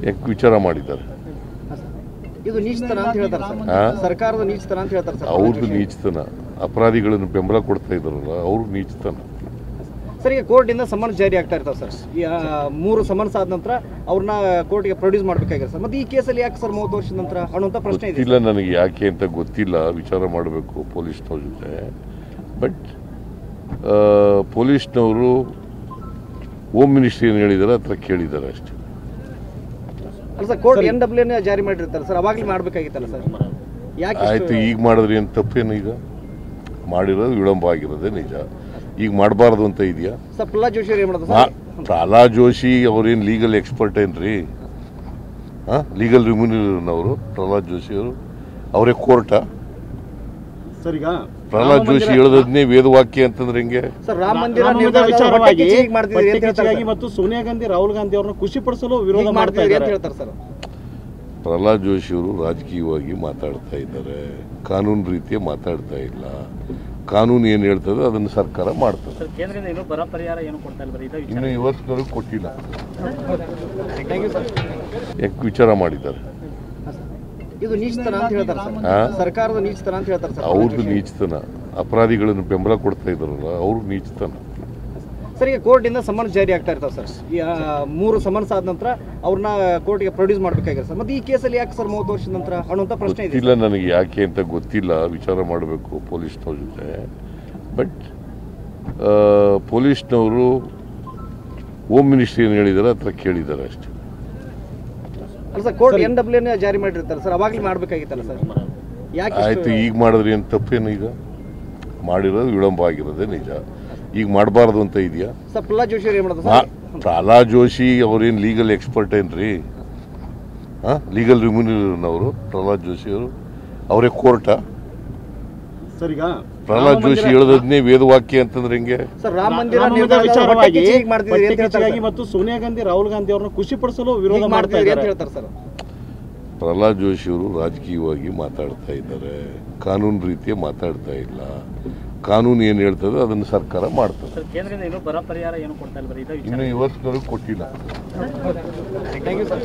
ಯಾಕೆ ವಿಚಾರ ಮಾಡಿದ್ದಾರೆ? ಇದು ನೀಚತನ ಅಂತ ಹೇಳ್ತಾರೆ ಸರ್. ಸರ್ಕಾರದ ನೀಚತನ ಅಂತ ಹೇಳ್ತಾರೆ ಸರ್. ಅವ್ರದ್ದು ನೀಚತನ, ಅಪರಾಧಿಗಳನ್ನು ಬೆಂಬಲ ಕೊಡ್ತಾ ಇದ್ದಾರಲ್ಲ ಅವ್ರ ನೀಚತನ. ಸರ್, ಈಗ ಕೋರ್ಟಿಂದ ಸಮನ್ಸ್ ಜಾರಿ ಆಗ್ತಾ ಇರ್ತಾವೆ ಸರ್. ಈ 3 ಸಮನ್ಸ್ ಆದ ನಂತರ ಅವ್ರನ್ನ ಕೋರ್ಟ್ಗೆ ಪ್ರೊಡ್ಯೂಸ್ ಮಾಡಬೇಕಾಗಿದೆ ಸರ್. ಮತ್ತೆ ಈ ಕೇಸಲ್ಲಿ ಯಾಕೆ ಸರ್ 30 ವರ್ಷದ ನಂತರ ಅನ್ನುವಂಥ ಪ್ರಶ್ನೆ ಇದೆ. ಗೊತ್ತಿಲ್ಲ ನನಗೆ, ಯಾಕೆ ಅಂತ ಗೊತ್ತಿಲ್ಲ, ವಿಚಾರ ಮಾಡಬೇಕು ಪೊಲೀಸ್ನವ್ರ ಜೊತೆ. ಬಟ್ ಪೊಲೀಸ್ನವರು ಹೋಮ್ ಮಿನಿಸ್ಟ್ರಿ ಏನು ಹೇಳಿದ್ದಾರೆ ಹತ್ರ ಕೇಳಿದ್ದಾರೆ ಅಷ್ಟೇ. ಅಲ್ಲ ಸರ್, ಕೋರ್ಟ್ NWA ಜಾರಿ ಮಾಡಿರ್ತಾರೆ ಸರ್, ಅವಾಗಲೇ ಮಾಡಬೇಕಾಗಿತ್ತಲ್ಲ ಸರ್. ಯಾಕೆ ಆಯ್ತು, ಈಗ ಮಾಡಿದ್ರಿ ಏನು ತಪ್ಪೇನು? ಈಗ ಮಾಡಿರೋದು ವಿಳಂಬ ಆಗಿರೋದೇ ನಿಜ. ಈಗ ಮಾಡಬಾರ್ದು ಅಂತ ಇದೆಯಾ? ಸರ್, ಪ್ರಹ್ಲಾದ್ ಜೋಶಿ ಏನು ಮಾಡೋದು ಸರ್? ಪ್ರಹ್ಲಾದ್ ಜೋಶಿ ಅವ್ರೇನು ಲೀಗಲ್ ಎಕ್ಸ್ಪರ್ಟ್ ಏನ್ರಿ? ಲೀಗಲ್ ರಿಮ್ಯೂನರ್ ಪ್ರಹ್ಲಾದ್ ಜೋಶಿ ಅವರು ಅವರೇ ಕೋರ್ಟಾ? ಸರ್, ಈಗ ಪ್ರಹ್ಲಾದ್ ಜೋಶಿ ಹೇಳೋದನ್ನೇ ವೇದವಾಕ್ಯ ಅಂತಂದ್ರೆ ಹೆಂಗೆ ಸರ್? ರಾಮ ಮಂದಿರ ವಿಚಾರವಾಗಿ ಮತ್ತು ಸೋನಿಯಾ ಗಾಂಧಿ ರಾಹುಲ್ ಗಾಂಧಿ ಅವ್ರನ್ನ ಖುಷಿಪಡಿಸಲು ವಿರೋಧ ಮಾಡ್ತಾ ಇದ್ದಾರೆ ಅಂತ ಹೇಳ್ತಾರೆ ಸರ್. ಪ್ರಹ್ಲಾದ್ ಜೋಶಿ ಅವರು ರಾಜಕೀಯವಾಗಿ ಮಾತಾಡ್ತಾ ಇದ್ದಾರೆ, ಕಾನೂನು ರೀತಿಯ ಮಾತಾಡ್ತಾ ಇಲ್ಲ. ಕಾನೂನು ಏನು ಹೇಳ್ತದೆ ಅದನ್ನು ಸರ್ಕಾರ ಮಾಡ್ತದೆ. ಇನ್ನು ಇವತ್ತಿನವರೆಗೂ ಕೊಟ್ಟಿಲ್ಲ. ಯಾಕೆ ವಿಚಾರ ಮಾಡಿದ್ದಾರೆ? ಇದು ನೀಚತನ ಅಂತ ಹೇಳ್ತಾರೆ ಸರ್. ಸರ್ಕಾರದ ನೀಚತನ ಅಂತ ಹೇಳ್ತಾರೆ ಸರ್. ಅವ್ರದ್ದು ನೀಚತನ, ಅಪರಾಧಿಗಳನ್ನು ಬೆಂಬಲ ಕೊಡ್ತಾ ಇದ್ದಾರಲ್ಲ ಅವ್ರ ನೀಚತನ. ಸರ್, ಈಗ ಕೋರ್ಟಿಂದ ಸಮನ್ಸ್ ಜಾರಿ ಆಗ್ತಾ ಇರ್ತಾವೆ ಸರ್. ಈ 3 ಸಮನ್ಸ್ ಆದ ನಂತರ ಅವ್ರನ್ನ ಕೋರ್ಟ್ಗೆ ಪ್ರೊಡ್ಯೂಸ್ ಮಾಡಬೇಕಾಗಿದೆ ಸರ್. ಮತ್ತೆ ಈ ಕೇಸಲ್ಲಿ ಯಾಕೆ ಸರ್ 30 ವರ್ಷದ ನಂತರ ಅನ್ನುವಂಥ ಪ್ರಶ್ನೆ ಇದೆ. ಗೊತ್ತಿಲ್ಲ ನನಗೆ, ಯಾಕೆ ಅಂತ ಗೊತ್ತಿಲ್ಲ, ವಿಚಾರ ಮಾಡಬೇಕು ಪೊಲೀಸ್ನವ್ರ ಜೊತೆ. ಬಟ್ ಪೊಲೀಸ್ನವರು ಹೋಮ್ ಮಿನಿಸ್ಟ್ರಿ ಏನು ಹೇಳಿದ್ದಾರೆ ಹತ್ರ ಕೇಳಿದ್ದಾರೆ ಅಷ್ಟೇ. ಅಲ್ಲ ಸರ್, ಕೋರ್ಟ್ NWA ಜಾರಿ ಮಾಡಿರ್ತಾರೆ ಸರ್, ಅವಾಗಲೇ ಮಾಡಬೇಕಾಗಿತ್ತಲ್ಲ ಸರ್. ಯಾಕೆ ಆಯ್ತು, ಈಗ ಮಾಡಿದ್ರಿ ಏನು ತಪ್ಪೇನು? ಈಗ ಮಾಡಿರೋದು ವಿಳಂಬ ಆಗಿರೋದೇ ನಿಜ. ಈಗ ಮಾಡಬಾರ್ದು ಅಂತ ಇದೆಯಾ? ಸರ್, ಪ್ರಹ್ಲಾದ್ ಜೋಶಿ ಏನು ಮಾಡೋದು ಸರ್? ಪ್ರಹ್ಲಾದ್ ಜೋಶಿ ಅವ್ರೇನು ಲೀಗಲ್ ಎಕ್ಸ್ಪರ್ಟ್ ಏನ್ರಿ? ಲೀಗಲ್ ರಿಮ್ಯೂನರ್ ಪ್ರಹ್ಲಾದ್ ಜೋಶಿ ಅವರು ಅವರೇ ಕೋರ್ಟಾ? ಸರ್, ಈಗ ಪ್ರಹ್ಲಾದ್ ಜೋಶಿ ಹೇಳೋದನ್ನೇ ವೇದವಾಕ್ಯ ಅಂತಂದ್ರೆ ಹೆಂಗೆ? ಸರ್, ರಾಮ ಮಂದಿರ ವಿಚಾರವಾಗಿ ಮತ್ತು ಸೋನಿಯಾ ಗಾಂಧಿ ರಾಹುಲ್ ಗಾಂಧಿ ಅವ್ರನ್ನ ಖುಷಿಪಡಿಸಲು ವಿರೋಧ ಮಾಡ್ತಾ ಇದ್ದಾರೆ ಅಂತ ಹೇಳ್ತಾರೆ ಸರ್. ಪ್ರಹ್ಲಾದ್ ಜೋಶಿ ಅವರು ರಾಜಕೀಯವಾಗಿ ಮಾತಾಡ್ತಾ ಇದ್ದಾರೆ, ಕಾನೂನು ರೀತಿಯ ಮಾತಾಡ್ತಾ ಇಲ್ಲ. ಕಾನೂನು ಏನು ಹೇಳ್ತದೆ ಅದನ್ನು ಸರ್ಕಾರ ಮಾಡ್ತದೆ. ಕೇಂದ್ರದಿಂದ ಇನ್ನೂ ಬರ ಪರಿಹಾರ ಏನು ಕೊಡ್ತಾ ಇಲ್ಲ. ಇನ್ನು ಇವತ್ತಿನವರೆಗೂ ಕೊಟ್ಟಿಲ್ಲ. Thank you sir.